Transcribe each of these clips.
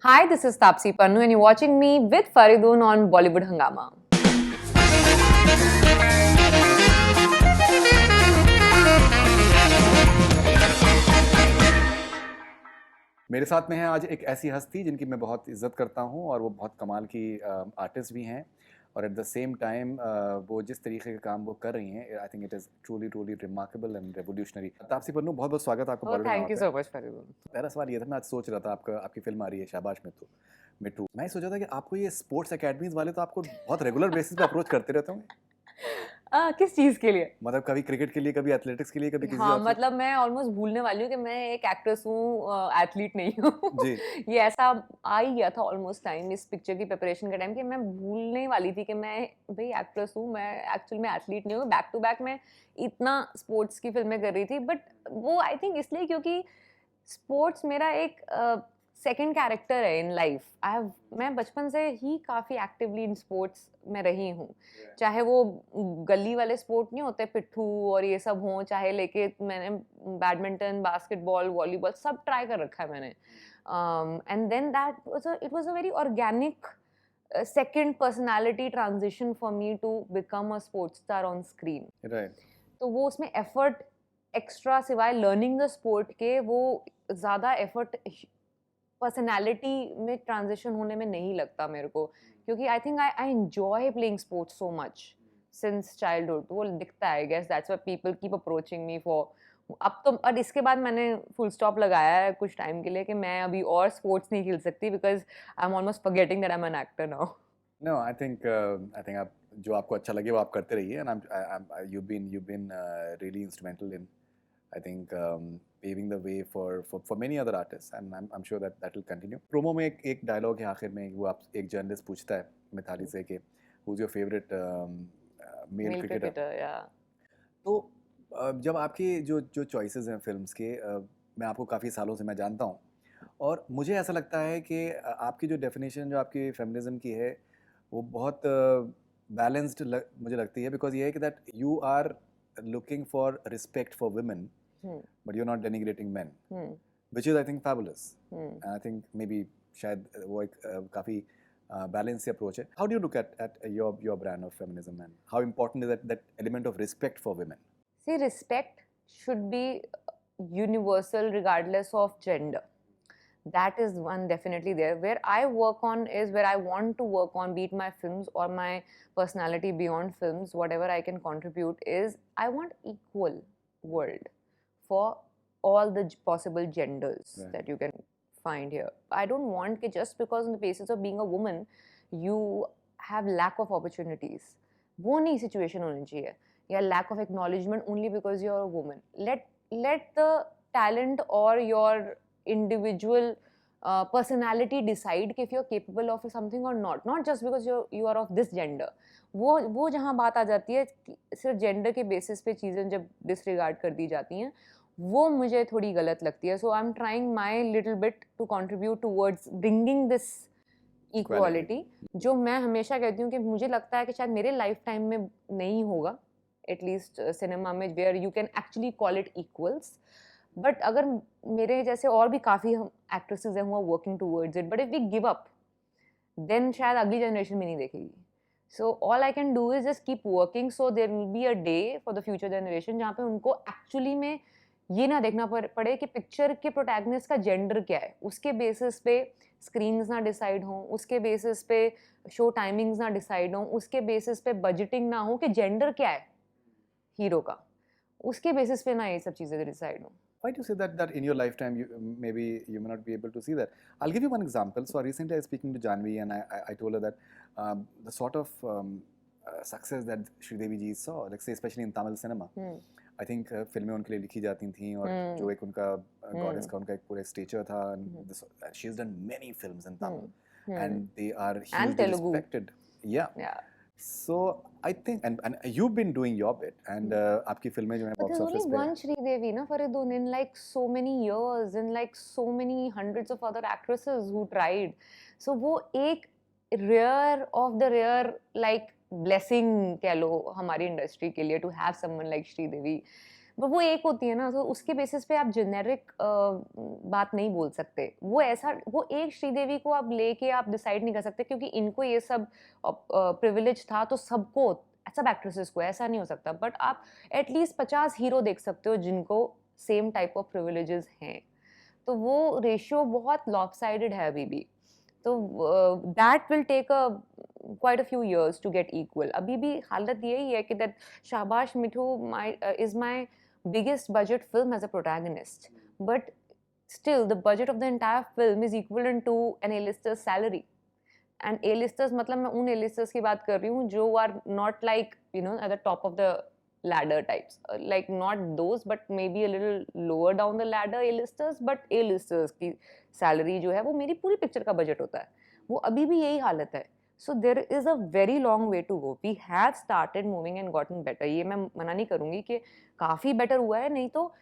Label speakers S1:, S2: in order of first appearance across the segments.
S1: Hi, this is Tapsi Pannu, and you're watching me with Faridun on Bollywood Hangama.
S2: मेरे साथ में है आज एक ऐसी हस्ती जिनकी मैं बहुत इज्जत करता हूँ और वो बहुत कमाल की आर्टिस्ट भी हैं और एट द सेम टाइम वो जिस तरीके के काम वो कर रही हैं I think it is truly truly remarkable and revolutionary. Taapsee Pannu, बहुत बहुत स्वागत है आपका
S1: Oh,
S2: बॉलीवुड
S1: thank you
S2: हंगामा
S1: so much, Faridun.
S2: पे। पहला सवाल ये था, मैं आज सोच रहा था आपकी फिल्म आ रही है शाबाश मिट्टू। मैं सोचा था कि आपको ये स्पोर्ट्स अकेडमीज वाले तो आपको बहुत रेगुलर बेसिस पे अप्रोच करते रहते होंगे।
S1: किस चीज़ के लिए?
S2: मतलब कभी क्रिकेट के लिए, कभी एथलेटिक्स के लिए, कभी किसी
S1: हाँ,
S2: और से।
S1: मतलब मैं ऑलमोस्ट भूलने वाली हूँ कि मैं एक एक्ट्रेस हूँ, एथलीट नहीं हूँ।
S2: जी।
S1: ये ऐसा आ ही गया था ऑलमोस्ट टाइम इस पिक्चर की प्रिपरेशन के टाइम कि मैं भूलने वाली थी कि मैं भाई एक्ट्रेस हूँ, मैं एक्चुअल में एथलीट नहीं हूँ। बैक टू बैक मैं इतना स्पोर्ट्स की फिल्में कर रही थी, बट वो आई थिंक इसलिए क्योंकि स्पोर्ट्स मेरा एक सेकंड कैरेक्टर है इन लाइफ। मैं बचपन से ही काफ़ी एक्टिवली इन स्पोर्ट्स में रही हूँ, चाहे वो गली वाले स्पोर्ट नहीं होते पिट्ठू और ये सब हों, चाहे लेके मैंने बैडमिंटन, बास्केटबॉल, वॉलीबॉल सब ट्राई कर रखा है मैंने। And then it was a very organic second personality transition for me to become a sports star on screen.
S2: Right.
S1: तो वो उसमें एफर्ट एक्स्ट्रा सिवाय लर्निंग द स्पोर्ट के वो ज़्यादा एफर्ट पर्सनालिटी में ट्रांजिशन होने में नहीं लगता मेरे को, क्योंकि I think I enjoy playing sports so much since childhood. वो दिखता है, I guess that's why people keep approaching me for. अब तो और इसके बाद मैंने फुल स्टॉप लगाया है कुछ टाइम के लिए कि मैं अभी और स्पोर्ट्स नहीं खेल सकती, because I am almost forgetting that I M an actor now.
S2: No, I think आप जो आपको अच्छा लगे वो आप करते रहिए and you've been really instrumental in I think paving the way for many other artists and I'm sure that will continue. Promo में एक डायलॉग है आखिर में, वो आप एक जर्नलिस्ट पूछता है मिताली से कि who's your favorite male
S1: male
S2: cricketer.
S1: Cricketer या
S2: तो जब आपकी जो चॉइसेस हैं फिल्म्स के, मैं आपको काफ़ी सालों से मैं जानता हूँ और मुझे ऐसा लगता है कि आपकी जो डेफिनेशन जो आपकी फेमिनिज्म की है वो बहुत बैलेंस्ड मुझे लगती है, बिकॉज ये है कि that you are looking for respect for women but you are not denigrating man, which is I think fabulous. I think maybe शायद वो एक काफ़ी balance approach है. How do you look at your brand of feminism and how important is that element of respect for women?
S1: see, respect should be universal regardless of gender. That is one definitely there. Where I work on is where I want to work on, be it my films or my personality beyond films, whatever I can contribute is I want equal world for all the possible genders
S2: Right.
S1: that you can find here. I don't want that just because on the basis of being a woman you have lack of opportunities. वो नहीं situation होनी चाहिए, या lack of acknowledgement only because you're a woman. Let the talent or your individual personality decide if you're capable of something or not just because you are of this gender. वो जहाँ बात आ जाती है सिर्फ gender के basis पे चीज़ें जब डिसरिगार्ड कर दी जाती हैं, वो मुझे थोड़ी गलत लगती है. So I am trying my little bit to contribute towards bringing this equality, जो मैं हमेशा कहती हूँ कि मुझे लगता है कि शायद मेरे लाइफ टाइम में नहीं होगा, एटलीस्ट सिनेमा में, where you can actually call it equals. But अगर मेरे जैसे और भी काफ़ी एक्ट्रेसेस हैं who are working towards it, but if we give up then शायद अगली जनरेशन भी नहीं देखेगी. So all I can do is just keep working, so there will be a day for the future generation जहाँ पे उनको actually में ये ना देखना पड़े कि पिक्चर के प्रोटैगनिस्ट का जेंडर क्या है, उसके बेसिस पे स्क्रीन्स ना डिसाइड हों, उसके बेसिस पे शो टाइमिंग्स ना डिसाइड हों, उसके बेसिस पे बजटिंग ना हो कि जेंडर क्या है हीरो का, उसके बेसिस पे ना ये सब चीज़ें डिसाइड हों.
S2: Why do you say that in your lifetime maybe you may not be able to see that? I'll give you one example. So recently I was speaking to Janvi and I told her that the sort of success that Sridevi ji saw, like say especially in Tamil cinema, I think फिल्में उनके लिए लिखी जाती थी और जो एक उनका गॉडेस का उनका एक पूरा स्टेचर था, and she's done many films in Tamil and they are hugely respected. Yeah. So I think and you've been doing your bit and आपकी फिल्में जो हैं
S1: But
S2: box
S1: there's
S2: office
S1: only
S2: पे
S1: one Sridevi, na Faridun, in like so many years, in like so many hundreds of other actresses who tried. So वो एक rare of the rare like blessing कह लो हमारी industry के लिए to have someone like Sridevi. But वो एक होती है ना, तो उसके बेसिस पे आप जेनेरिक बात नहीं बोल सकते। वो एक श्रीदेवी को आप लेके आप डिसाइड नहीं कर सकते क्योंकि इनको ये सब प्रिविलेज था, तो सबको, सब एक्ट्रेसेस को ऐसा नहीं हो सकता। बट आप एटलीस्ट 50 हीरो देख सकते हो जिनको सेम टाइप ऑफ प्रिविलेजेस हैं, तो वो रेशियो बहुत लॉपसाइडेड है अभी भी। तो that will take quite a few years to get equal. अभी भी हालत यही है कि that शाबाश मिठू is my biggest budget film as a protagonist, but still the budget of the entire film is equivalent to an A-lister's salary. And A-listers मतलब मैं उन A-listers की बात कर रही हूँ जो are not like at the top of the ladder types, like not those but maybe a little lower down the ladder A-listers, but A-listers की salary जो है वो मेरी पूरी पिक्चर का बजट होता है। वो अभी भी यही हालत है। So there is a very long way to go. We have started moving and gotten better. ये मैं मना नहीं करूँगी कि काफ़ी बेटर हुआ है, नहीं तो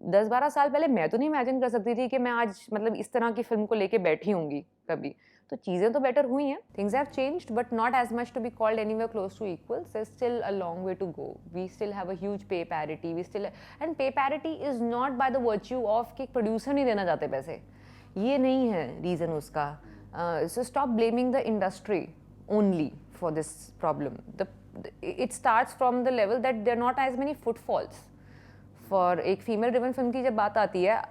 S1: 10-12 साल पहले मैं तो नहीं इमेजिन कर सकती थी कि मैं आज मतलब इस तरह की फिल्म को लेके बैठी होंगी कभी। तो चीज़ें तो बेटर हुई हैं, things have changed but not as much to be called anywhere close to equal. There is still a long way to go. We still have a huge pay parity. We still, and pay parity is not by the virtue of कि producer नहीं देना चाहते पैसे, ये नहीं है reason उसका. So stop blaming the industry only for this problem. It starts from the level that there are not as many footfalls. For एक फीमेल ड्रिवन फिल्म की जब बात आती है,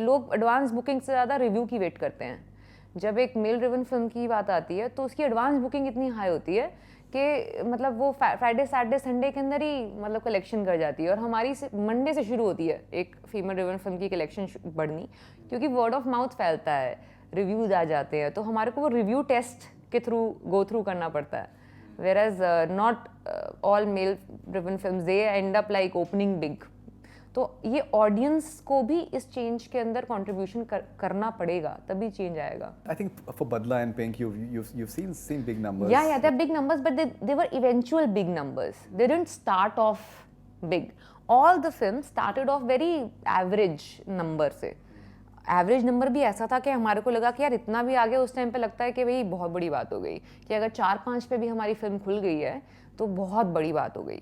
S1: लोग एडवांस बुकिंग से ज़्यादा रिव्यू की वेट करते हैं. जब एक मेल ड्रिवन फिल्म की बात आती है तो उसकी एडवांस बुकिंग इतनी हाई होती है कि मतलब वो फ्राइडे सैटरडे संडे के अंदर ही मतलब कलेक्शन कर जाती है. और हमारी मंडे से शुरू होती है एक फीमेल ड्रिवन फिल्म की कलेक्शन बढ़नी, क्योंकि वर्ड ऑफ माउथ फैलता है, रिव्यूज़ आ जाते हैं, तो हमारे को वो रिव्यू टेस्ट के थ्रू गो थ्रू करना पड़ता है. whereas not all male driven films they end up like opening big. तो ये ऑडियंस को भी इस चेंज के अंदर कंट्रीब्यूशन करना पड़ेगा, तभी चेंज आएगा.
S2: I think for Badla and Pink you've seen big numbers.
S1: Yeah, they're big numbers, but they were eventual big numbers. They didn't start off big. All the films started off very average number से. Average number भी ऐसा था कि हमारे को लगा कि यार इतना भी आगे, उस टाइम पे लगता है कि भाई बहुत बड़ी बात हो गई कि अगर 4-5 पे भी हमारी फिल्म खुल गई है तो बहुत बड़ी बात हो गई.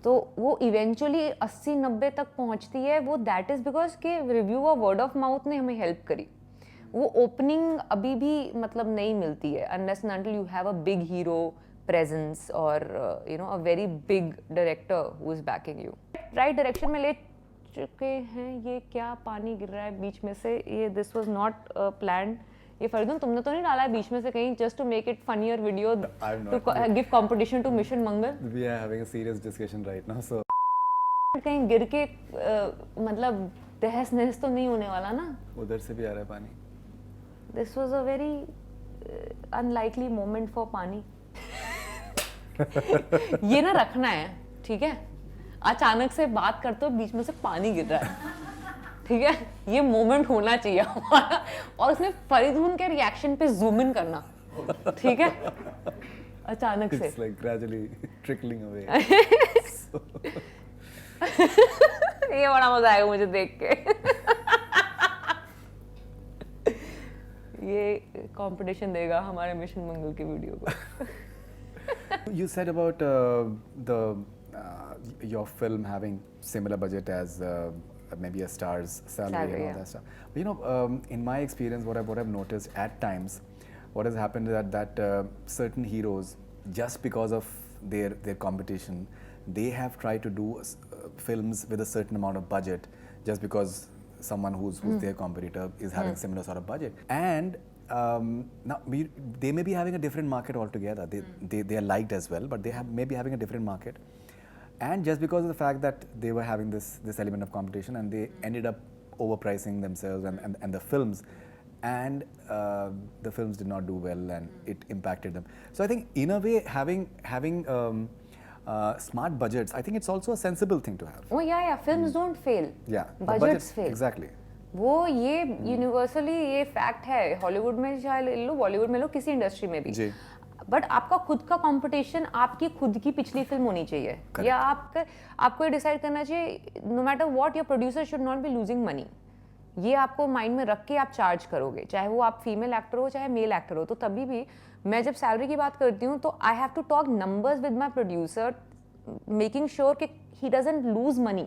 S1: तो वो इवेंचुअली 80-90 तक पहुंचती है. वो दैट इज़ बिकॉज के रिव्यू और वर्ड ऑफ माउथ ने हमें हेल्प करी. वो ओपनिंग अभी भी मतलब नहीं मिलती है unless and until you have a big hero presence और a very big director who is backing you. Right direction में ले चुके हैं. ये क्या पानी गिर रहा है बीच में से, ये दिस वाज नॉट प्लान्ड. ये फरीदुन तुमने तो नहीं डाला है बीच में से कहीं just to make it funnier video to give competition to Mission Mangal?
S2: We are having a serious discussion right now, so
S1: कहीं गिर के मतलब तहस नहस तो नहीं होने वाला ना?
S2: उधर से भी आ रहा है पानी.
S1: This was a very unlikely moment for पानी. ये ना रखना है, ठीक है? अचानक से बात करते हो बीच में से पानी गिर रहा है, ठीक है? ये मोमेंट होना चाहिए हमारा, और उसमें फरीदुन के रिएक्शन पे जूम इन करना, ठीक है? अचानक से
S2: it's like gradually trickling away.
S1: ये बड़ा मजा आएगा मुझे देख के. ये कंपटीशन देगा हमारे मिशन मंगल के वीडियो को.
S2: You said about your film having similar budget as maybe a star's salary and all that stuff. But in my experience, what I've noticed at times, what has happened is that certain heroes, just because of their competition, they have tried to do films with a certain amount of budget, just because someone who's their competitor is having similar sort of budget. And now they may be having a different market altogether. They are liked as well, but they may be having a different market. And just because of the fact that they were having this element of competition, and they ended up overpricing themselves and the films, and the films did not do well, and it impacted them. So I think in a way having smart budgets, I think it's also a sensible thing to have.
S1: Oh yeah, films don't fail.
S2: Yeah,
S1: budgets fail.
S2: Exactly.
S1: वो ये universally ये fact है. Hollywood में चाहे ले लो, बॉलीवुड में लो, किसी industry में भी. जी. बट आपका खुद का कंपटीशन आपकी खुद की पिछली फिल्म होनी चाहिए. Correct. या आपको ये डिसाइड करना चाहिए no matter what your producer should not be losing money. ये आपको माइंड में रख के आप चार्ज करोगे, चाहे वो आप फीमेल एक्टर हो चाहे मेल एक्टर हो. तो तभी भी मैं जब सैलरी की बात करती हूँ तो I have to talk numbers with my producer, making sure कि he doesn't lose money.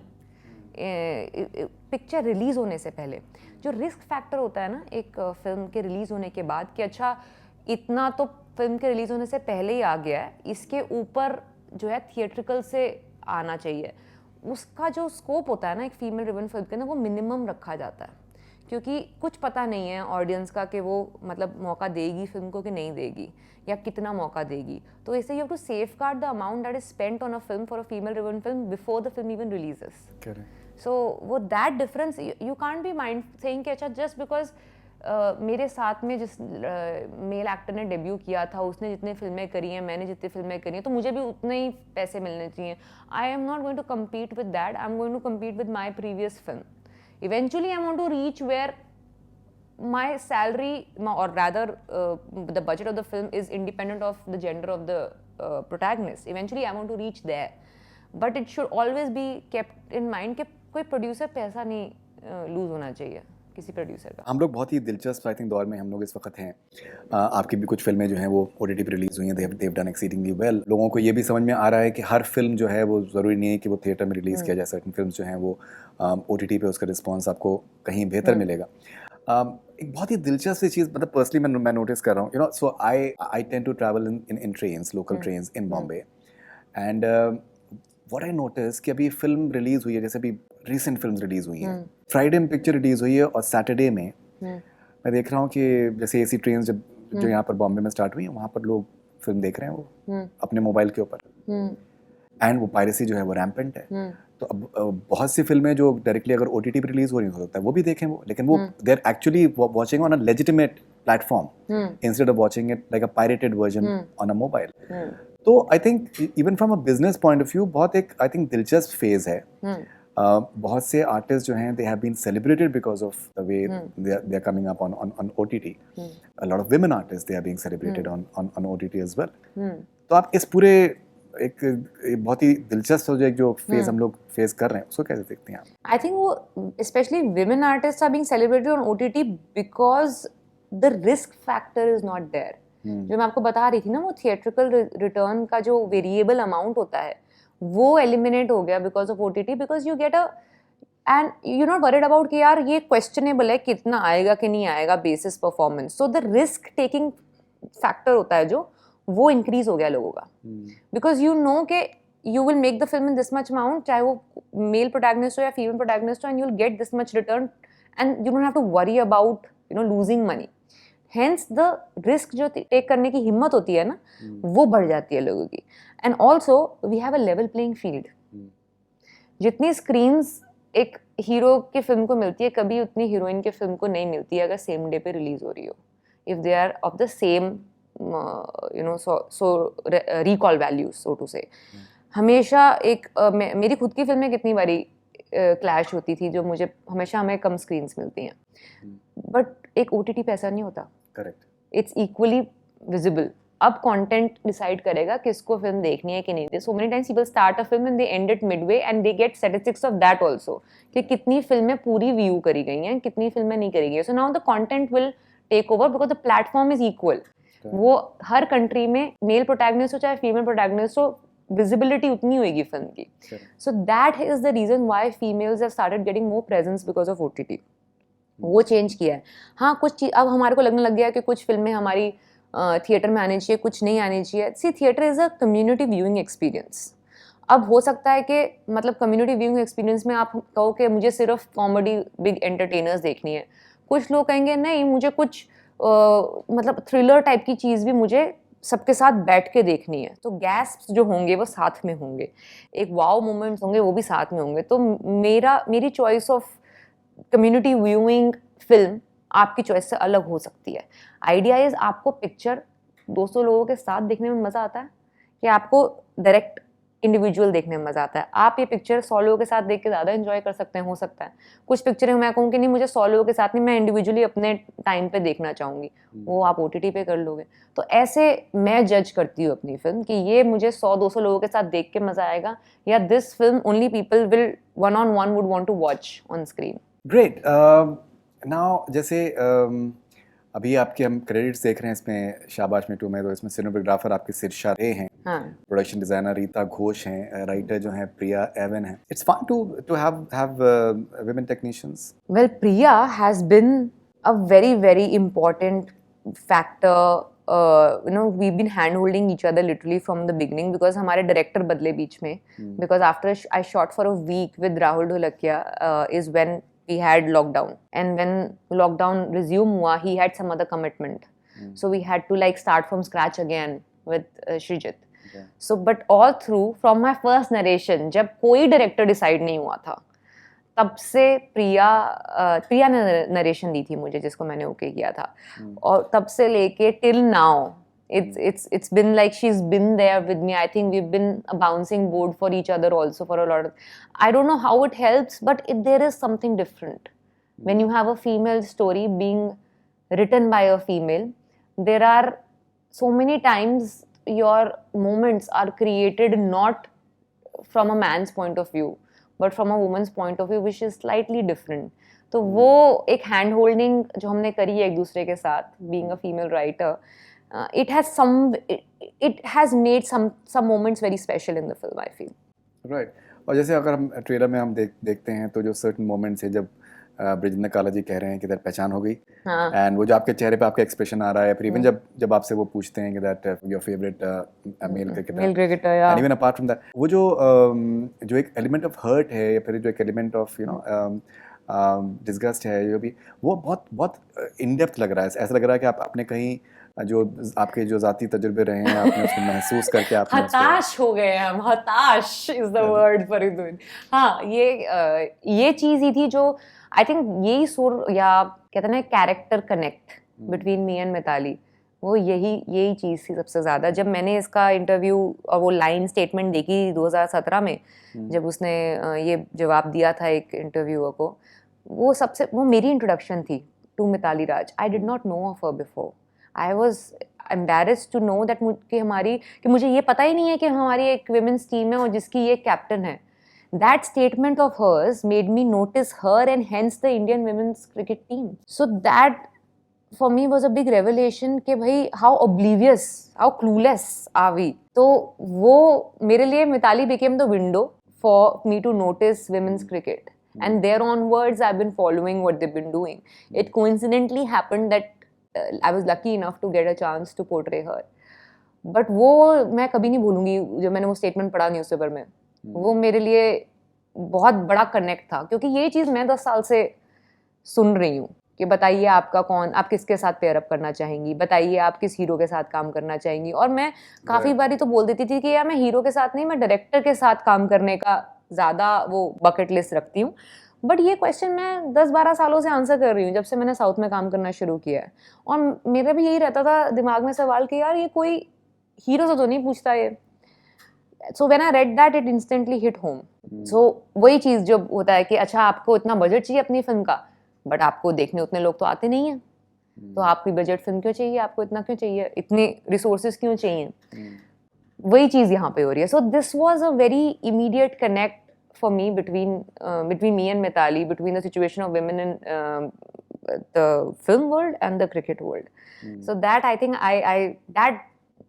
S1: Picture release होने से पहले जो रिस्क फैक्टर होता है ना एक फिल्म के रिलीज़ होने के बाद कि अच्छा इतना तो फिल्म के रिलीज़ होने से पहले ही आ गया है, इसके ऊपर जो है थिएट्रिकल से आना चाहिए, उसका जो स्कोप होता है ना एक फीमेल ड्रिवन फिल्म के ना वो मिनिमम रखा जाता है, क्योंकि कुछ पता नहीं है ऑडियंस का कि वो मतलब मौका देगी फिल्म को कि नहीं देगी या कितना मौका देगी. तो ऐसे you have to safeguard the amount that is spent on a film for a female driven film before the film even releases. So वो that difference you can't be mind saying कि अच्छा जस्ट बिकॉज मेरे साथ में जिस male actor ने debut किया था उसने जितनी फिल्में करी हैं, मैंने जितनी फिल्में करी हैं, तो मुझे भी उतने ही पैसे मिलने चाहिए. I am not going to compete with that, I am going to compete with my previous film. Eventually I want to reach where my salary or rather the budget of the film is independent of the gender of the protagonist. Eventually I want to reach there, but it should always be kept in mind कि कोई producer पैसा नहीं loose होना चाहिए किसी producer का.
S2: हम लोग बहुत ही दिलचस्प आई थिंक दौर में हम लोग इस वक्त हैं. आपकी भी कुछ फिल्में जो हैं वो OTT पे रिलीज़ हुई हैं, देव डन एक्सीडिंगली वेल. लोगों को ये भी समझ में आ रहा है कि हर फिल्म जो है वो ज़रूरी नहीं है कि वो थिएटर में रिलीज़ किया जाए. सर्टन फिल्म जो हैं वो OTT पे उसका रिस्पॉन्स आपको कहीं बेहतर मिलेगा. एक बहुत ही दिलचस्प सी चीज़ मतलब पर्सनली मैं नोटिस कर रहा हूँ, you know, so I tend to travel in trains, local trains in Bombay, and what I notice कि अभी फिल्म रिलीज़ हुई है, जैसे अभी रिसेंट फिल्म रिलीज़ हुई हैं, फ्राइडे में पिक्चर रिलीज़ हुई है और सैटरडे में मैं देख रहा हूँ कि जैसे AC ट्रेन जो यहाँ पर बॉम्बे में स्टार्ट हुई हैं, वहाँ पर लोग फिल्म देख रहे हैं वो अपने मोबाइल के ऊपर, एंड वो पायरेसी जो है वो रैम्पेंट है. तो अब बहुत सी फिल्में जो डायरेक्टली अगर OTT पे रिलीज हो रही हो सकता है वो भी देखें वो, लेकिन वो they are actually watching on a legitimate platform instead of watching it like a pirated version on a mobile. तो I think even from a business point of view बहुत एक आई थिंक दिलचस्प फेज है. बहुत से artist जो हैं they have been celebrated because of the way they are coming up on OTT. A lot of women artist they are being celebrated on OTT as well. तो आप इस पूरे एक बहुत ही दिलचस्प सब्जेक्ट जो फेज हम लोग फेस कर रहे हैं उसको कैसे देखते हैं आप?
S1: आई थिंक वो specially women artist are being celebrated on OTT because the risk factor is not there. जो मैं आपको बता रही थी ना वो थिएट्रिकल रिटर्न का जो वेरिएबल अमाउंट होता है वो एलिमिनेट हो गया because of OTT, because you get a and you not worried about कि यार ये क्वेश्चनेबल है कितना आएगा कि नहीं आएगा basis performance. So the risk taking factor होता है जो वो इंक्रीज हो गया लोगों का, बिकॉज यू नो कि you will make the film in this much amount, चाहे वो मेल प्रोटैगनिस्ट हो या फीमेल प्रोटैगनिस्ट हो, and you will get this much return and you don't have to worry about you know losing money. Hence the risk जो take करने की हिम्मत होती है ना वो बढ़ जाती है लोगों की. And also we have a level playing field. जितनी स्क्रीन्स एक हीरो की फिल्म को मिलती है कभी उतनी हीरोइन की फिल्म को नहीं मिलती है अगर सेम डे पे रिलीज हो रही हो, if they are of the same you know so recall values so to say. हमेशा एक मेरी खुद की फिल्में कितनी बारी क्लैश होती थी जो मुझे हमेशा हमें कम स्क्रीन्स मिलती हैं, बट एक OTT पे ऐसा नहीं होता.
S2: करेक्ट.
S1: It's equally visible. अब कंटेंट डिसाइड करेगा किसको फिल्म देखनी है कि नहीं. So many times people start a film and they and it Midway and they get statistics of that also कि कितनी फिल्में पूरी व्यू करी गई हैं, कितनी फिल्में नहीं करी गई. So now the content will take over because the platform is equal. वो हर कंट्री में मेल प्रोटैगनिस्ट हो चाहे फीमेल प्रोटैगनिस्ट हो विजिबिलिटी उतनी होगी फिल्म की. So that is the reason why females have started getting more presence because of OTT. वो चेंज किया है. हाँ कुछ चीज अब हमारे को लगने लग गया कि कुछ फिल्में हमारी थिएटर में आनी चाहिए, कुछ नहीं आनी चाहिए. See theatre is a community viewing experience. अब हो सकता है कि मतलब कम्युनिटी व्यूइंग एक्सपीरियंस में आप कहो कि मुझे सिर्फ कॉमेडी बिग एंटरटेनर्स देखनी है. कुछ लोग कहेंगे नहीं मुझे कुछ मतलब थ्रिलर टाइप की चीज़ भी मुझे सबके साथ बैठ के देखनी है. तो गैस्प जो होंगे वो साथ में होंगे, एक वाव मोमेंट्स होंगे वो भी साथ में होंगे. तो मेरी choice of community viewing film आपकी चॉइस से अलग हो सकती है. आइडिया इज आपको पिक्चर 200 लोगों के साथ देखने में मज़ा आता है कि आपको डायरेक्ट इंडिविजुअल देखने में मज़ा आता है. आप ये पिक्चर 100 लोगों के साथ देख के ज़्यादा एंजॉय कर सकते हैं. हो सकता है कुछ पिक्चरें मैं कहूँ कि नहीं मुझे 100 लोगों के साथ नहीं, मैं इंडिविजुअली अपने टाइम पे देखना चाहूँगी, वो आप OTT पे कर लोगे. तो ऐसे मैं जज करती हूँ अपनी फिल्म कि ये मुझे 100-200 लोगों के साथ देख के मज़ा आएगा या this film only people will one-on-one would want to watch on screen.
S2: Great. Now जैसे अभी आपके हम क्रेडिट्स देख रहे हैं इसमें शाबाश में 2 में, तो इसमें सिनेमेटोग्राफर आपके सिरशा रे हैं,
S1: हाँ
S2: प्रोडक्शन डिजाइनर रीता घोष हैं, राइटर जो हैं प्रिया एवन हैं. It's fun to have women technicians.
S1: Well, Priya has been a very, very important factor. We've been hand-holding each other literally from the beginning because हमारे director बदले बीच में. Because after I shot for a week with Rahul Dholakia is when we had lockdown. And when lockdown resume हुआ, he had some other commitment. So we had to like start from scratch again with Shrijit.
S2: Okay.
S1: So but all through from my first narration, जब कोई director decide नहीं हुआ था, तब से प्रिया ने narration दी थी मुझे, जिसको मैंने ओके किया था. और तब से लेके till now it's been like she's been there with me. I think we've been a bouncing board for each other also for a lot of, I don't know how it helps, but there is something different when you have a female story being written by a female. There are so many times your moments are created not from a man's point of view but from a woman's point of view, which is slightly different. तो वो एक hand holding जो हमने करी है एक दूसरे के साथ, being a female writer, it has made some moments very special in the film, I feel.
S2: Right. और जैसे अगर हम ट्रेलर में हम देखते हैं तो जो सर्टन मोमेंट्स है जब ब्रिजेंद्र काला जी कह रहे हैं कि दैट पहचान हो गई, एंड वो जो आपके चेहरे पे आपका एक्सप्रेशन आ रहा है, फिर इवन जब आपसे वो पूछते हैं कि that your favourite male cricketer, and even apart from that वो जो एक एलिमेंट ऑफ हर्ट है या फिर जो एक एलिमेंट ऑफ डिस्गस्ट है, जो भी वो बहुत बहुत इन डेप्थ लग रहा है. ऐसा लग रहा है कि आप अपने कहीं जो आपके जो जाती तजुर्बे रहे हैं आपने उसको महसूस करके आपने
S1: हताश हो गए हम. हताश is the word for it. हाँ, ये चीज़ ही थी जो आई थिंक यही सुर या कहते हैं ना character connect between me and Mithali, वो यही चीज़ थी सबसे ज़्यादा. जब मैंने इसका इंटरव्यू और वो लाइन स्टेटमेंट देखी 2017 में, जब उसने ये जवाब दिया था एक इंटरव्यूअर को, वो मेरी इंट्रोडक्शन थी to Mitali Raj. I did not know of her before. I was embarrassed to know that कि मुझे ये पता ही नहीं है कि हमारी एक विमेंस टीम है और जिसकी ये कैप्टन है. That statement of hers made me notice her and hence the Indian women's cricket team. So that for me was a big revelation कि भाई how oblivious, how clueless are we. तो वो मेरे लिए Mitali became the window for me to notice women's cricket. And there onwards I've been following what they've been doing. It coincidentally happened that I was lucky enough to get a chance to portray her. But वो मैं कभी नहीं भूलूंगी जब मैंने वो statement पढ़ा newspaper में. वो मेरे लिए बहुत बड़ा कनेक्ट था, क्योंकि ये चीज़ मैं 10 साल से सुन रही हूँ कि बताइए आप किसके साथ पेयर अप करना चाहेंगी, बताइए आप किस हीरो के साथ काम करना चाहेंगी. और मैं काफ़ी बारी तो बोल देती थी कि यार मैं हीरो के साथ नहीं, मैं डायरेक्टर के साथ काम करने का ज़्यादा वो बकेट लिस्ट रखती हूँ. बट ये क्वेश्चन मैं 10-12 सालों से आंसर कर रही हूँ जब से मैंने साउथ में काम करना शुरू किया है. और मेरा भी यही रहता था दिमाग में सवाल कि यार ये कोई हीरो से तो नहीं पूछता ये. So when I read that, it instantly hit home. So वही चीज़ जो होता है कि अच्छा आपको इतना बजट चाहिए अपनी फिल्म का, बट आपको देखने उतने लोग तो आते नहीं हैं, तो आपकी बजट फिल्म क्यों चाहिए, आपको इतना क्यों चाहिए, इतने रिसोर्सेज क्यों चाहिए. वही चीज़ यहाँ पे हो रही है. So this was a very immediate connect for me between me and Mithali, between the situation of women in the film world and the cricket world. So that I think that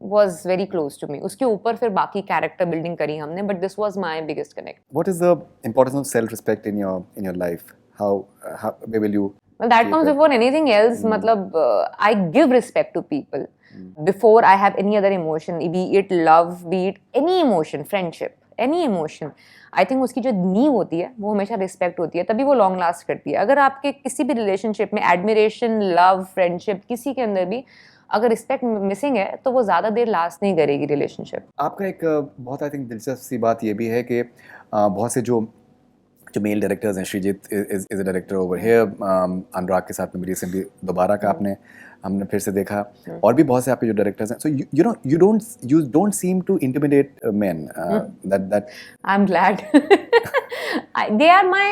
S1: was very close to me. उसके ऊपर फिर बाकी character building करी हमने, but this was my biggest connect.
S2: What is the importance of self-respect in your life? How where will you?
S1: Well, that comes before anything else. मतलब I give respect to people before I have any other emotion, be it love, be it any emotion, friendship, any emotion. I think उसकी जो नींव होती है वो हमेशा respect होती है, तभी वो लॉन्ग लास्ट करती है. अगर आपके किसी भी रिलेशनशिप में एडमिरेशन, लव, फ्रेंडशिप, किसी के अंदर भी अगर रिस्पेक्ट मिसिंग है तो वो ज़्यादा देर लास्ट नहीं करेगी रिलेशनशिप.
S2: आपका एक बहुत आई थिंक दिलचस्प सी बात ये भी है कि बहुत से जो मेल डायरेक्टर्स हैं, Srijit is a director over here, Anurag के साथ में रिसेंटली दोबारा का हमने फिर से देखा, और भी बहुत से आपके जो डायरेक्टर्स हैं. सो you don't seem to intimidate men. That
S1: I'm glad. They are my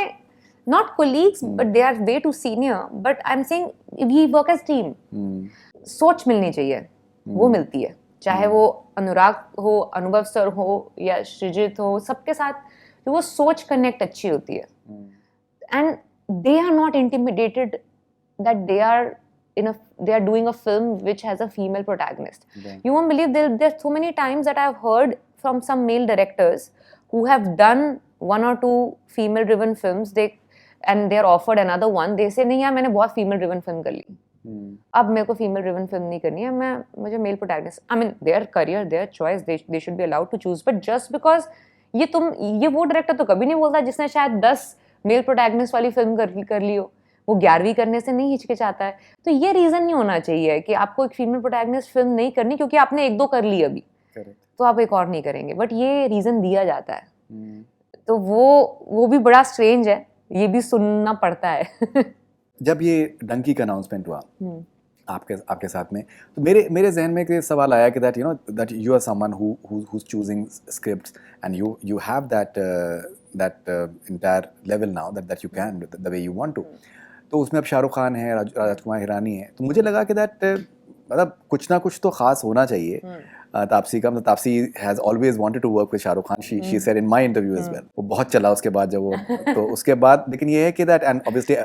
S1: not colleagues, but they are way too senior. But I'm saying we work as team. सोच मिलनी चाहिए, वो मिलती है, चाहे वो अनुराग हो, अनुभव सर हो या श्रीजित हो, सबके साथ जो वो सोच कनेक्ट अच्छी होती है. And they are not intimidated that they are they are doing a film which has a female protagonist.
S2: Okay.
S1: You won't believe there's so many times that I've heard from some male directors who have done 1 or 2 female driven films, and they are offered another one, they say नहीं यार मैंने बहुत female driven film कर ली, अब मेरे को female driven film नहीं करनी है, मुझे male protagonist, I mean their career, their choice, they should be allowed to choose, but just because ये वो डायरेक्टर तो कभी नहीं बोलता जिसने शायद 10 मेल प्रोटैगनिस्ट वाली फिल्म कर ली हो, वो 11वीं करने से नहीं हिचकिचाता है. तो ये रीजन नहीं होना चाहिए कि आपको एक फीमेल प्रोटैगनिस्ट फिल्म नहीं करनी क्योंकि आपने 1-2 कर ली अभी.
S2: Correct.
S1: तो आप एक और नहीं करेंगे, बट ये रीजन दिया जाता है. तो वो भी बड़ा स्ट्रेंज है, ये भी सुनना पड़ता है.
S2: जब ये डंकी का अनाउंसमेंट हुआ आपके साथ में, तो मेरे जहन में एक सवाल आया कि that you are someone who's choosing scripts and you have that entire level now that you can the way you want to. तो उसमें अब शाहरुख खान है, राजकुमार हिरानी है, तो मुझे लगा कि दैट मतलब कुछ ना कुछ तो खास होना चाहिए. तापसी का, मतलब Taapsee has always wanted to work with Shah Rukh Khan, she said in my interview as well. वो बहुत चला उसके बाद जब वो तो उसके बाद, लेकिन ये है कि that and obviously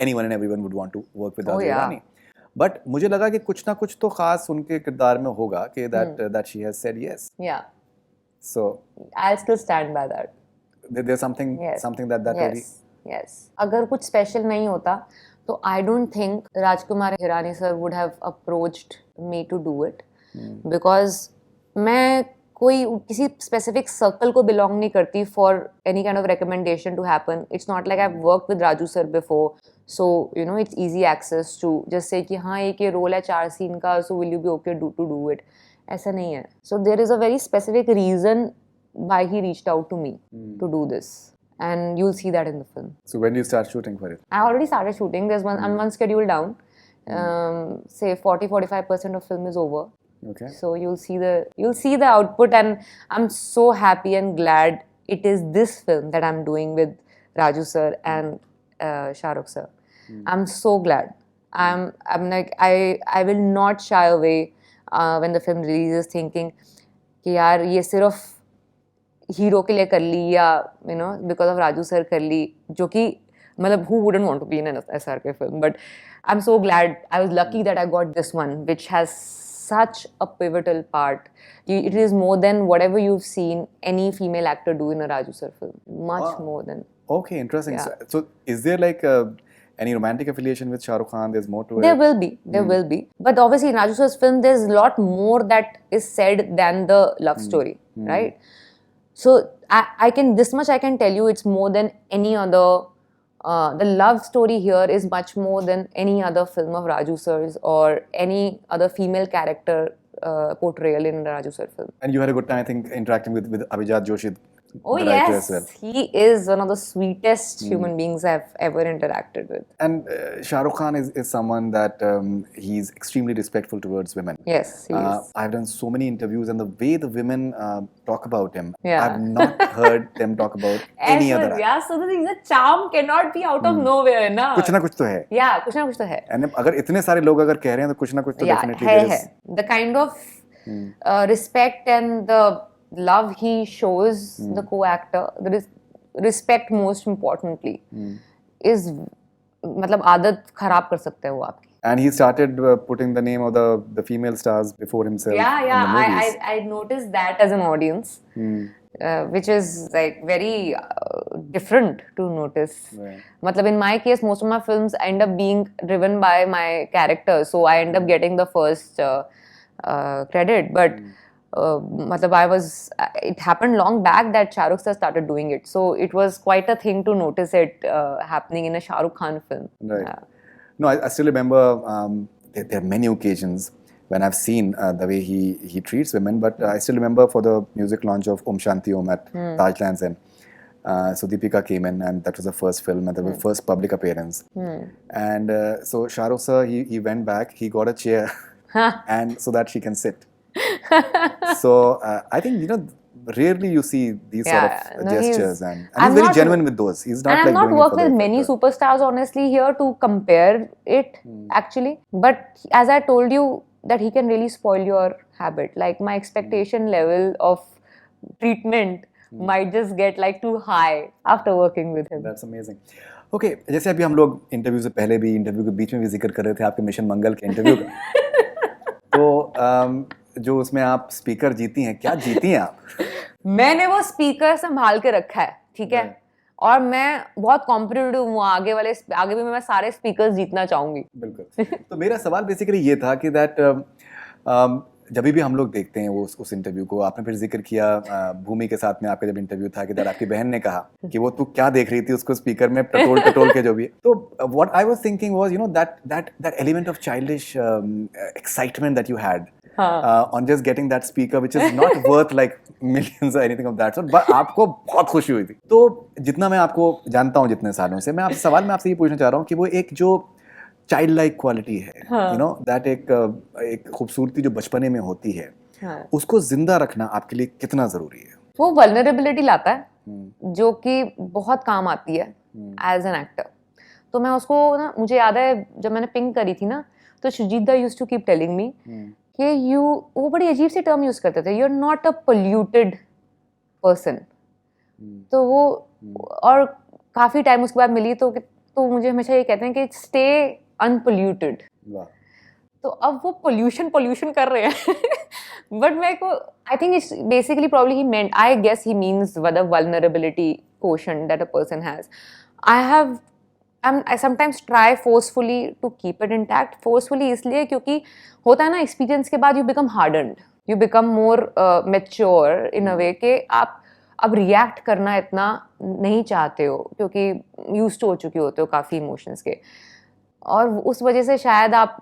S2: anyone and everyone would want to work with Rajkumar Hirani, but मुझे लगा कि कुछ ना कुछ तो खास उनके किरदार में होगा कि that she has said yes.
S1: Yeah
S2: so
S1: I still stand by that.
S2: There something that really.
S1: Yes, अगर कुछ स्पेशल नहीं होता तो I don't think Rajkumar Hirani sir would have approached me to do it, because मैं कोई किसी स्पेसिफिक सर्कल को belong नहीं करती for any kind of recommendation to happen. It's not like I have worked with Raju sir before, so you no it's easy access to just say कि हाँ एक ये रोल है 4 सीन का, so will you be okay to do it. ऐसा नहीं है. So there is a very specific reason why he reached out to me to do this, and you'll see that in the film.
S2: So when do you start shooting for it?
S1: I already started shooting. There's one schedule down. Say 40-45% of film is over.
S2: Okay.
S1: So you'll see the output, and I'm so happy and glad it is this film that I'm doing with Raju sir and Shah Rukh sir. I'm so glad. I'm like I will not shy away when the film releases thinking कि यार ये सिर्फ hero के लिए कर ली या you know because of Raju sir कर ली, जो कि मतलब who wouldn't want to be in an SRK film, but I'm so glad I was lucky that I got this one which has such a pivotal part. It is more than whatever you've seen any female actor do in a Raju sir film, much more than.
S2: Okay, interesting.
S1: Yeah.
S2: So is there like any romantic affiliation with Shah Rukh Khan? There's more to
S1: There
S2: it.
S1: will be, but obviously in Raju sir's film there's a lot more that is said than the love story, right? So I can, this much I can tell you, it's more than any other. The love story here is much more than any other film of Raju sir's or any other female character portrayal in a Raju sir film.
S2: And you had a good time, I think, interacting with Abhijat Joshi.
S1: Oh
S2: the writer
S1: yes,
S2: as well.
S1: he is one of the sweetest human beings I've ever interacted with.
S2: And Shah Rukh Khan is someone that he's extremely respectful towards women.
S1: Yes, he is.
S2: I've done so many interviews, and the way the women talk about him,
S1: Yeah.
S2: I've not heard them talk about any other actor.
S1: Yeah, so the thing is, the charm cannot be out of nowhere, na?
S2: कुछ ना कुछ तो है.
S1: Yeah, कुछ ना कुछ तो है.
S2: And अगर इतने सारे लोग अगर कह रहे हैं तो कुछ ना कुछ तो
S1: Yeah,
S2: definitely there
S1: है.
S2: is.
S1: The kind of respect and the love he shows the co-actor, the respect most importantly, is मतलब आदत खराब कर सकते हैं वो आपकी.
S2: And he started putting the name of the female stars before himself.
S1: Yeah,
S2: in the movies.
S1: I noticed that as an audience, which is like very different to notice.
S2: Right.
S1: मतलब in my case, most of my films end up being driven by my character, so I end up getting the first credit. But मतलब it happened long back that Shah Rukh sir started doing it, so it was quite a thing to notice it happening in a Shah Rukh Khan film.
S2: Right.
S1: Yeah.
S2: No, I still remember there are many occasions when I've seen the way he treats women, but I still remember for the music launch of Om Shanti Om at Taj Lands End, so Deepika came in, and that was the first film and the first public appearance. And so Shah Rukh sir, he went back, he got a chair, and so that she can sit. So I think rarely you see these sort of
S1: no,
S2: gestures, and he's very genuine with those. He's not
S1: and
S2: like
S1: I've not
S2: doing it
S1: worked
S2: for
S1: with
S2: the
S1: many
S2: effect.
S1: superstars honestly here to compare it actually, but as I told you that he can really spoil your habit. Like my expectation level of treatment might just get like too high after working with him.
S2: That's amazing. Okay जैसे अभी हम लोग interview से पहले भी interview के बीच में भी जिक्र कर रहे थे आपके मिशन मंगल के इंटरव्यू का तो जो उसमें आप स्पीकर जीती हैं, क्या जीती हैं आप?
S1: मैंने वो स्पीकर संभाल के रखा है, ठीक है, और मैं बहुत कॉम्पिटिटिव हूँ, आगे भी मैं सारे स्पीकर्स जीतना चाहूंगी।
S2: बिल्कुल। तो मेरा सवाल बेसिकली ये था कि दैट जब भी हम लोग देखते हैं वो उस इंटरव्यू को, आपने फिर जिक्र किया भूमि के साथ में आपका जब इंटरव्यू था कि दैट आपकी बहन ने कहा कि वो तू क्या देख रही थी उसको स्पीकर में टटोल टटोल के जो भी है। तो what I was thinking was you know that element of childish excitement that you had on just getting that speaker which is not worth like millions or anything of that sort, but आपको बहुत खुशी हुई थी। तो जितना मैं आपको जानता हूँ जितने सालों से, मैं आपसे ये पूछना चाह रहा हूँ कि वो एक जो चाइल्ड लाइक क्वालिटी है, यू नो दैट एक खूबसूरती जो बचपने में होती है, उसको जिंदा रखना आपके लिए कितना जरूरी है?
S1: वो वल्नरेबिलिटी लाता है जो कि बहुत काम आती है एज एन एक्टर। तो मैं उसको ना, मुझे याद है जब मैंने पिंक करी थी ना, तो Shoojit da used to keep telling me कि वो बड़ी अजीब सी टर्म यूज करते थे, you are not a polluted person. तो वो और काफी टाइम उसके बाद मिली तो मुझे हमेशा ये कहते हैं कि स्टे अनपोल्यूटेड। तो अब वो पोल्यूशन कर रहे हैं बट मेरे को I think it's basically probably he meant, I guess he means the vulnerability quotient that a person has. I sometimes try forcefully to keep it intact. Forcefully इसलिए क्योंकि होता है ना, एक्सपीरियंस के बाद you become hardened, you become more mature in a way कि आप अब रिएक्ट करना इतना नहीं चाहते हो क्योंकि यूज्ड हो चुके होते हो काफ़ी इमोशंस के, और उस वजह से शायद आप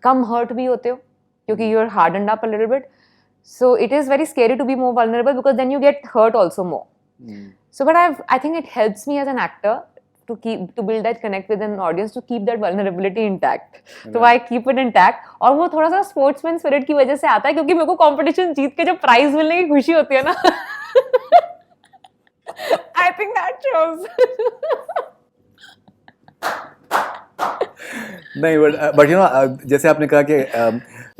S1: कम हर्ट भी होते हो क्योंकि you are hardened up a little bit. So it is very scary to be more vulnerable because then you get hurt also more. So but I think it helps me as an actor to build that connect with an audience, to keep that vulnerability intact. So I keep it intact. और वो थोड़ा सा sportsman spirit की वजह से आता है क्योंकि मेरे को कंपटीशन जीत के जब प्राइज मिलने की खुशी होती है ना I think that shows.
S2: नहीं बट यू नो जैसे आपने कहा कि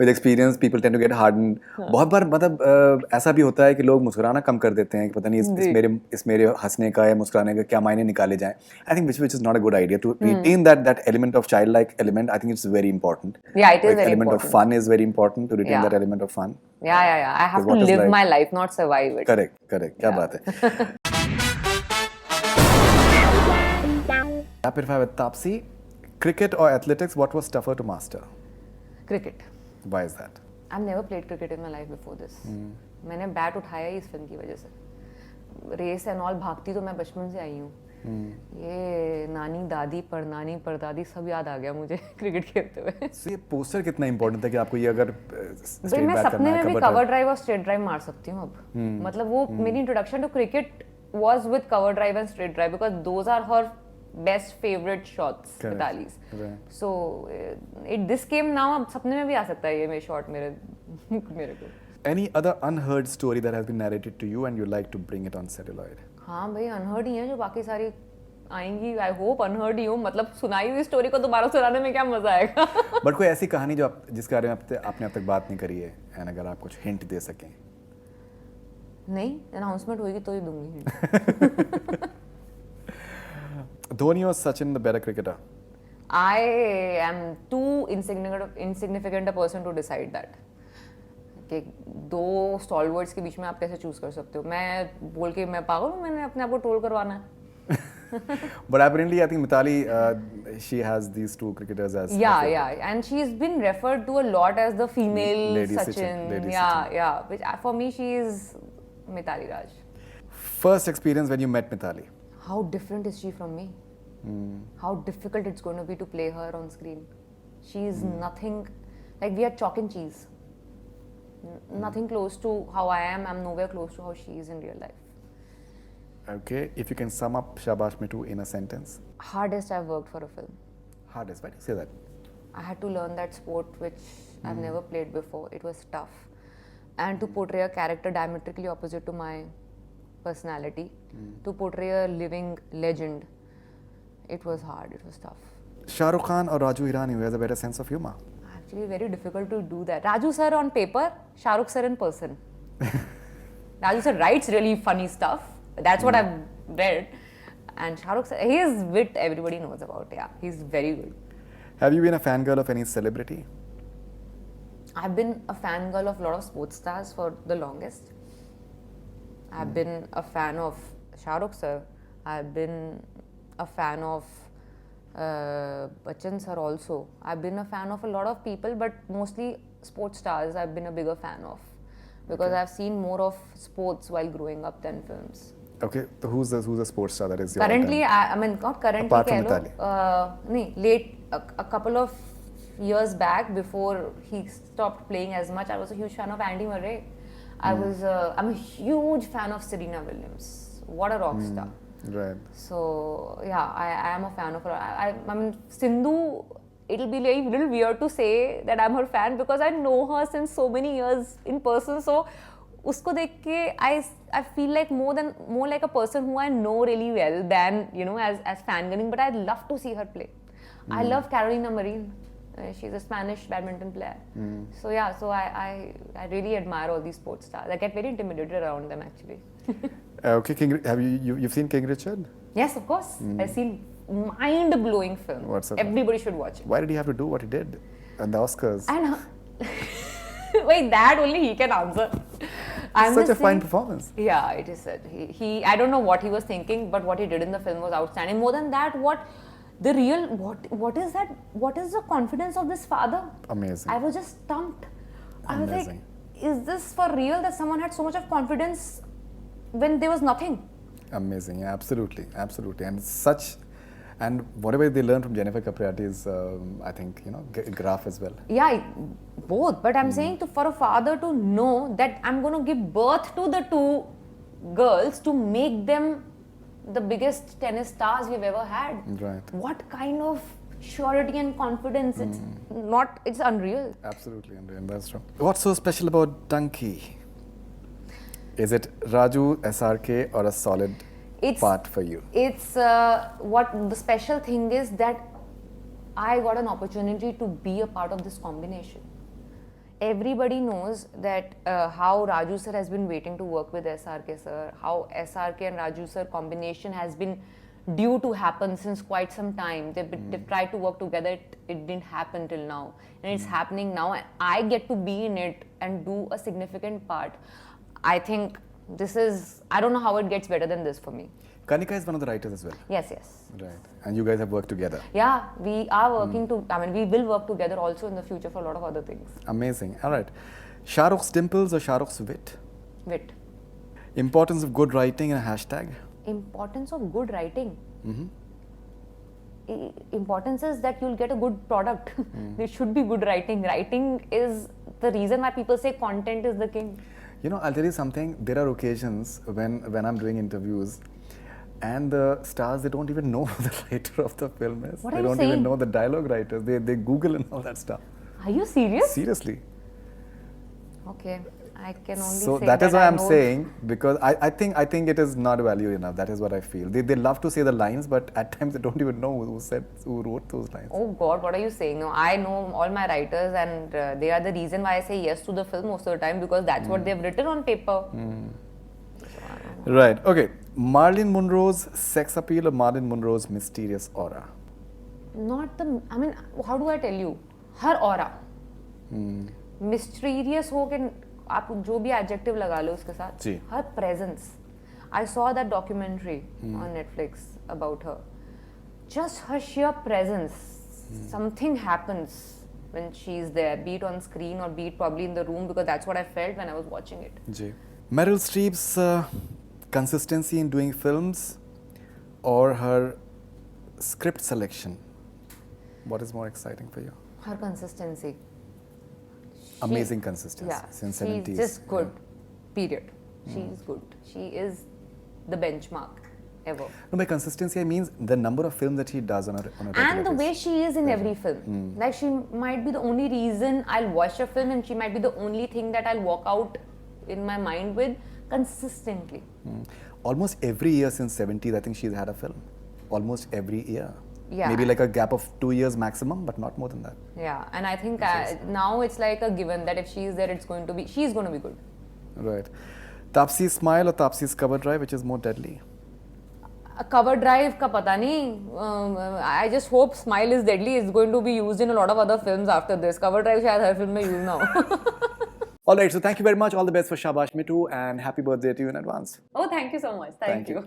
S2: with experience people tend to get harden. बहुत बार मतलब ऐसा भी होता है कि लोग मुस्कुराना कम कर देते हैं कि पता नहीं इस मेरे हंसने का या मुस्कुराने का क्या मायने निकाले जाएं. I think which is not a good idea to retain that element of childlike element. I think it's very important.
S1: Yeah, it is very
S2: element
S1: important.
S2: of fun is very important to retain that element of fun.
S1: Yeah. I have to live my life, not survive it.
S2: Correct. क्या बात है. Rapid fire with Taapsee. Cricket or athletics, what was tougher to master?
S1: Cricket.
S2: Why is that?
S1: I've never played cricket in my life before this. मैंने bat उठाया ही इस film की वजह से. Race and all भागती तो मैं बचपन से आई हूँ. ये नानी दादी परनानी परदादी सब याद आ गया मुझे क्रिकेट खेलते हुए.
S2: ये पोस्टर कितना इंपॉर्टेंट था कि आपको ये अगर
S1: भाई मैं सपने में भी कवर ड्राइव और स्ट्रेट ड्राइव मार सकती हूँ अब. मतलब वो मेरी introduction to cricket was with cover drive and straight drive because those are her best favorite shots, Mitali's. So this came now. अब सपने में भी आ सकता है ये मेरे शॉट मेरे को.
S2: Any other unheard story that has been narrated to you and you like to bring it on celluloid?
S1: हाँ भाई अनहर्ड ही है जो बाकी सारी आएंगी. आई होप अनहर्ड ही हो. मतलब सुनाई हुई स्टोरी को दोबारा सुनाने में क्या मजा आएगा.
S2: बट कोई ऐसी कहानी जो जिसके बारे में आपने अब तक बात नहीं करी है, एंड अगर आप कुछ हिंट दे सकें.
S1: नहीं, अनाउंसमेंट होगी तो ही दूंगी.
S2: Dhoni or Sachin the better cricketer?
S1: I am too insignificant a person to decide that. कि दो स्टॉलवर्ड्स के बीच में आप कैसे चूज कर सकते हो. मैं बोल के मैं पागल हूँ, मैंने अपने आप को ट्रोल करवाना है.
S2: But apparently I think Mithali she has these two cricketers as
S1: and she's been referred to a lot as the female
S2: Lady
S1: Sachin.
S2: Lady
S1: Sachin. Which for me she is Mithali Raj.
S2: First experience when you met Mithali.
S1: How different is she from me? How difficult it's going to be to play her on screen. She's nothing, like we are chalk and cheese. Nothing close to how I am. I'm nowhere close to how she is in real life.
S2: Okay, if you can sum up Shabash Mittu in a sentence.
S1: Hardest I've worked for a film.
S2: Hardest, why do you say that?
S1: I had to learn that sport which I've never played before. It was tough. And to portray a character diametrically opposite to my personality, to portray a living legend, it was hard, it was tough.
S2: Shah Rukh Khan or Raju Hirani, who has a better sense of humor?
S1: Actually very difficult to do that. Raju sir on paper, Shah Rukh sir in person. Raju sir writes really funny stuff. That's what I've read. And Shah Rukh, his wit everybody knows about. Yeah, he's very good.
S2: Have you been a fangirl of any celebrity?
S1: I've been a fangirl of a lot of sports stars for the longest. I've been a fan of Shah Rukh sir. I've been a fan of Bachchan sir also. I've been a fan of a lot of people, but mostly sports stars I've been a bigger fan of because I've seen more of sports while growing up than films.
S2: Okay, so who's the sports star that is your
S1: Currently,
S2: all-time?
S1: I mean, not currently,
S2: Apart from
S1: कह लो, नहीं, late, a couple of years back before he stopped playing as much, I was a huge fan of Andy Murray. I'm a huge fan of Serena Williams. What a rock star.
S2: Right.
S1: So yeah, I am a fan of her. I mean, Sindhu, it'll be like a little weird to say that I'm her fan because I know her since so many years in person. So usko dekh ke I feel like more like a person who I know really well than, you know, as fangirling. But I'd love to see her play. I love Carolina Marin. She's a Spanish badminton player. So yeah, so I really admire all these sports stars. I get very intimidated around them actually.
S2: Okay, you've seen King Richard?
S1: Yes, of course. I've seen mind-blowing film.
S2: What's up?
S1: Everybody should watch it.
S2: Why did he have to do what he did at the Oscars?
S1: And wait, that only he can answer. I'm
S2: Such a
S1: just
S2: fine
S1: saying-
S2: performance.
S1: Yeah, it is. He I don't know what he was thinking, but what he did in the film was outstanding. More than that, what is that? What is the confidence of this father?
S2: Amazing.
S1: I was just stumped. I was like,
S2: Amazing.
S1: is this for real that someone had so much of confidence when there was nothing?
S2: Amazing, yeah, absolutely, and whatever they learned from Jennifer Capriati is, I think, you know, graph as well.
S1: Yeah, both. But I'm saying for a father to know that I'm going to give birth to the two girls to make them the biggest tennis stars we've ever had.
S2: Right.
S1: What kind of surety and confidence? It's unreal.
S2: Absolutely, and that's true. What's so special about Dunki? Is it Raju, SRK, or a solid part for you?
S1: It's what the special thing is that I got an opportunity to be a part of this combination. Everybody knows that how Raju sir has been waiting to work with SRK sir, how SRK and Raju sir combination has been due to happen since quite some time. They've tried to work together, it didn't happen till now. And it's happening now, and I get to be in it and do a significant part. I think this is, I don't know how it gets better than this for me.
S2: Kanika is one of the writers as well.
S1: Yes.
S2: Right. And you guys have worked together.
S1: Yeah, we are working we will work together also in the future for a lot of other things.
S2: Amazing. All right. Shah Rukh's dimples or Shah Rukh's wit?
S1: Wit.
S2: Importance of good writing and a hashtag?
S1: Importance of good writing. Importance is that you'll get a good product. There should be good writing. Writing is the reason why people say content is the king.
S2: You know, I'll tell you something. There are occasions when I'm doing interviews and the stars, they don't even know who the writer of the film is.
S1: What
S2: They
S1: are you
S2: don't even
S1: saying?
S2: know the dialogue writers. They Google and all that stuff.
S1: Are you serious?
S2: Seriously.
S1: Okay, I can only
S2: So
S1: say
S2: that is why
S1: I
S2: I'm
S1: know-
S2: saying, because I think it is not valued enough. That is what I feel. They love to say the lines, but at times they don't even know who wrote those lines.
S1: Oh God, what are you saying? No, I know all my writers, and they are the reason why I say yes to the film most of the time because that's what they've written on paper.
S2: Right. Okay. Marilyn Monroe's sex appeal or Marilyn Monroe's mysterious aura?
S1: Not the. I mean, how do I tell you? Her aura. Mysterious हो के आप जो भी adjective लगा लो उसके साथ.
S2: जी.
S1: Her presence. I saw that documentary on Netflix about her. Just her sheer presence. Something happens when she's there, be it on screen or be it probably in the room, because that's what I felt when I was watching it.
S2: Ji. Meryl Streep's consistency in doing films or her script selection? What is more exciting for you?
S1: Her consistency.
S2: Amazing consistency
S1: Yeah,
S2: since
S1: she's
S2: 70s.
S1: just good. Period. She's good. She is the benchmark ever.
S2: No, by consistency I mean the number of films that she does on a regular
S1: And the way
S2: basis.
S1: she is in every film. Like she might be the only reason I'll watch a film, and she might be the only thing that I'll walk out in my mind with consistently.
S2: Almost every year since 70s, I think she's had a film. Almost every year.
S1: Yeah.
S2: Maybe like a gap of 2 years maximum, but not more than that.
S1: Yeah, and I think now it's like a given that if she's there, she's going to be good.
S2: Right. Taapsee's smile or Taapsee's cover drive, which is more deadly?
S1: Cover drive का पता नहीं. I just hope smile is deadly is going to be used in a lot of other films after this. Cover drive शायद हर film में use ना हो.
S2: All right, so thank you very much. All the best for Shabash Me Too, and happy birthday to you in advance.
S1: Oh, thank you so much. Thank you.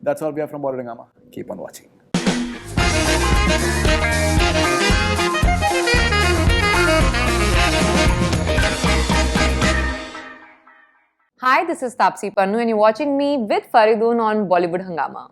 S2: That's all we have from Bollywood Hungama. Keep on watching.
S1: Hi, this is Tapsi Pannu and you're watching me with Faridun on Bollywood Hungama.